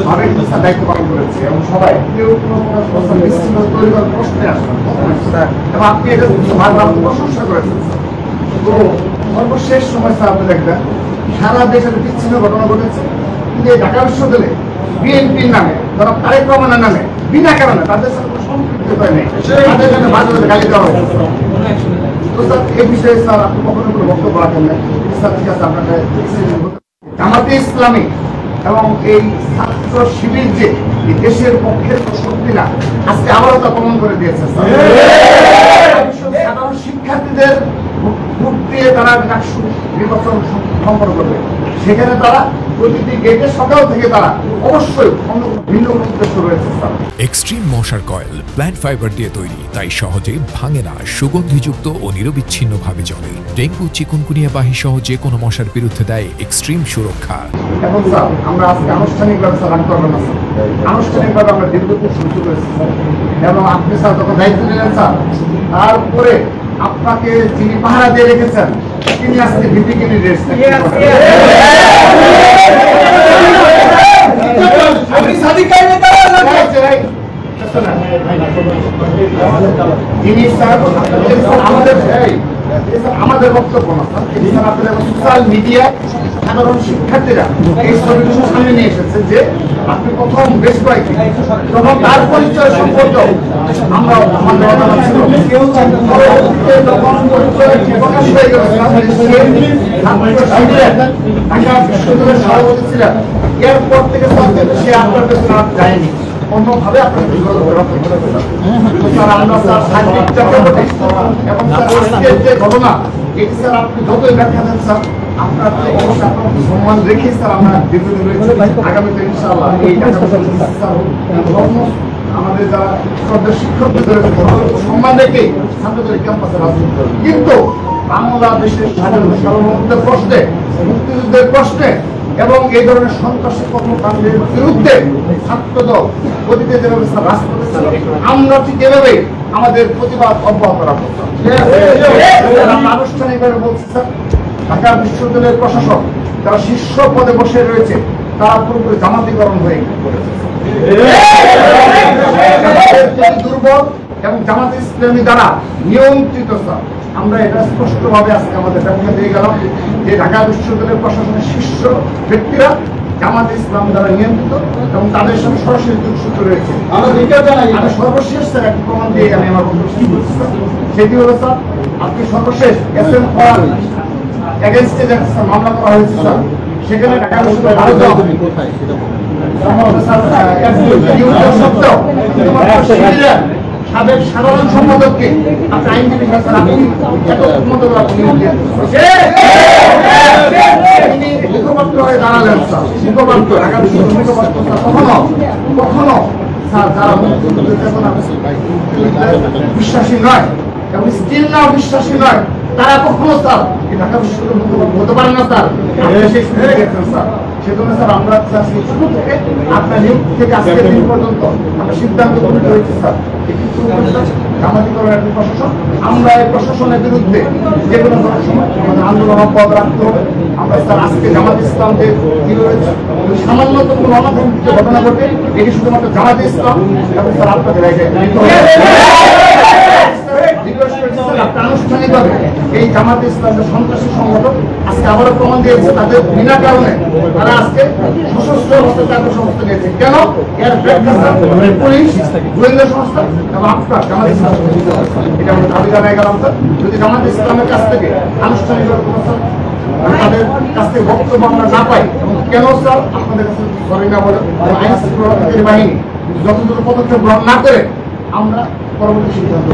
ভাবে দায়িত্ব পালন করেছে এবং সবাই কেউ কোনো বিশৃঙ্খলা তৈরি করার প্রশ্নে আসে এবং আপনি এটা বারবার প্রশংসা করেছেন। তো সর্বশেষ সময় স্যার আপনি দেখবেন সারা দেশে বিচ্ছিন্ন ঘটনা ঘটেছে, কিন্তু এই ঢাকা বিশ্ববিদ্যালয়ে বিএনপির নামে তারা তারেক রহমানের নামে বিনা কারণে তাদের সাথে কোনো সম্পৃক্ততা নেই, তাদের জন্য বাজারে গালি দেওয়া হয়েছে। তো স্যার এই বিষয়ে স্যার আপনি কখনো কোনো বক্তব্য রাখেন না, স্যার ঠিক আছে আপনাকে জামাতে ইসলামী এবং এই ছাত্র শিবির যে দেশের পক্ষের শক্তিরা আজকে আবারও তা প্রমাণ করে দিয়েছে। সাধারণ শিক্ষার্থীদের ভোট দিয়ে তারা ডাকসু নির্বাচন সম্পন্ন করবে, সেখানে তারা প্রতিটি গেটের সকাল থেকে তারা অবশ্যই ভিন্ন উদ্দেশ্য রয়েছে। এক্সট্রিম মশার কয়েল প্ল্যান্ট ফাইবার দিয়ে তৈরি, তাই সহজে ভাঙে না, সুগন্ধিযুক্ত ও নিরবিচ্ছিন্নভাবে জ্বলে। ডেঙ্গু, চিকুনগুনিয়া বাহি সহ যে কোনো মশার বিরুদ্ধে দেয় এক্সট্রিম সুরক্ষা। এখন স্যার আমরা আজকে আনুষ্ঠানিকভাবে স্যার রাখতে পারবেন না স্যার, আনুষ্ঠানিকভাবে আমরা দীর্ঘদিন শুরু করেছি এবং আপনি স্যার যখন দায়িত্ব নিলেন স্যার, তারপরে আপনাকে যিনি পাহারা দিয়ে রেখেছেন তিনি আজকে ভিপিকিনি রেস্ট আমাদের বক্তব্য না স্যার, সোশ্যাল মিডিয়া সাধারণ শিক্ষার্থীরা এই ছবিটি সামনে নিয়ে এসেছে যে আপনি প্রথম বেশ কয়েকদিন যখন তার পরিচয় সম্পর্ক আমরা আমাদের অজানা ছিল, পরবর্তীতে যখন পরিচয় প্রকাশ হয়ে গেল ঢাকা বিশ্ববিদ্যালয়ের সভাপতি ছিলেন, এরপর থেকে সে আপনার পেছনে আর যায়নি, অন্যভাবে আপনার আমরা স্যার সার্বিক চক্রবর্তী এবং স্যার যে ঘটনা এটি স্যার আপনি যতই ব্যাখ্যা দেন স্যার আপনার অবশ্যই আপনার সম্মান রেখে স্যার আমরা দীর্ঘদিন রয়েছে। আগামীতে ইনশাআল্লাহ এই আমাদের যারা শ্রদ্ধা শিক্ষকদের সম্মান রেখে ছাত্রদের ক্যাম্পাসে রাজনীতি করবে, কিন্তু বাংলাদেশের সার্বভৌমত্বের প্রশ্নে, মুক্তিযুদ্ধের প্রশ্নে এবং এই ধরনের সন্ত্রাসী কর্মকাণ্ডের বিরুদ্ধে ছাত্রদল অতীতে যেভাবে রাজপথে ছিল, আমরা ঠিক এভাবে আমাদের প্রতিবাদ অব্যাহত রাখবো। আনুষ্ঠানিকভাবে বলছি স্যার, ঢাকা বিশ্ববিদ্যালয়ের প্রশাসন যারা শীর্ষ পদে বসে রয়েছে তারা পুরোপুরি জামাতিকরণ হয়ে পড়েছে, দুর্বল এবং জামাত ইসলামী দ্বারা নিয়ন্ত্রিত স্যার। আমরা এটা স্পষ্টভাবে আজকে আমাদের ব্যাখ্যা দিয়ে গেলাম যে ঢাকা বিশ্ববিদ্যালয়ের প্রশাসনের শীর্ষ ব্যক্তিরা জামাত ইসলাম দ্বারা নিয়ন্ত্রিত এবং তাদের সঙ্গে সরাসরি যোগসূত্র রয়েছে। আমি সর্বশেষ স্যার একটি প্রমাণ দিয়ে আমি আমার বক্তব্য কি বলছি স্যার, সেটি হলো স্যার আপনি সর্বশেষ SM ফর এগেইনস্টে যে মামলা করা হয়েছে স্যার, সেখানে ঢাকা বিশ্ববিদ্যালয় সাবেক সাধারণ সম্পাদককে আপনি আইনজীবী মুখপাত্র হয়ে দাঁড়ালেন স্যার, মুখপাত্র ঢাকা বিশ্ববিদ্যালয় কখনো কখনো স্যার যারা বিশ্বাসী নয় এবং স্টিল নাও বিশ্বাসী নয় তারা কখনো স্যার ঢাকা বিশ্ববিদ্যালয় হতে পারে না স্যার। স্যার সেজন্য স্যার আমরা শুরু থেকে আপনার নিয়োগ থেকে আজকের দিন পর্যন্ত আমরা সিদ্ধান্ত গ্রহণ করেছি স্যার জামাতিকরণের প্রশাসন, আমরা এই প্রশাসনের বিরুদ্ধে যে কোনো সময় আমাদের আন্দোলন অব্যাহত রাখতে হবে। আমরা স্যার আজকে জামাত ইসলাম যে কি রয়েছে সামান্যতম কোনো অনাকাঙ্ক্ষিত ঘটনা ঘটে এটি শুধুমাত্র জামাত ইসলাম এবং স্যার আপনাদের আনুষ্ঠানিকভাবে এই জামাত ইসলাম যে সন্ত্রাসী সংগঠন আজকে আবারও প্রমাণ দিয়েছে তাদের বিনা কারণে তারা আজকে সশস্ত্র অবস্থায় তাদের সংস্থা নিয়েছে। কেন? এর ব্যাখ্যা পুলিশ, গোয়েন্দা সংস্থা এবং আপনার জামাত ইসলাম এটা আমরা দাবি জানাই গেলাম স্যার। যদি জামাত ইসলামের কাছ থেকে আনুষ্ঠানিকভাবে তাদের কাছ থেকে বক্তব্য আমরা না পাই এবং কেন স্যার আপনাদের কাছে সরি না বলে আইন শৃঙ্খলা বাহিনী যথাযথ পদক্ষেপ গ্রহণ না করে আমরা পরবর্তী সিদ্ধান্ত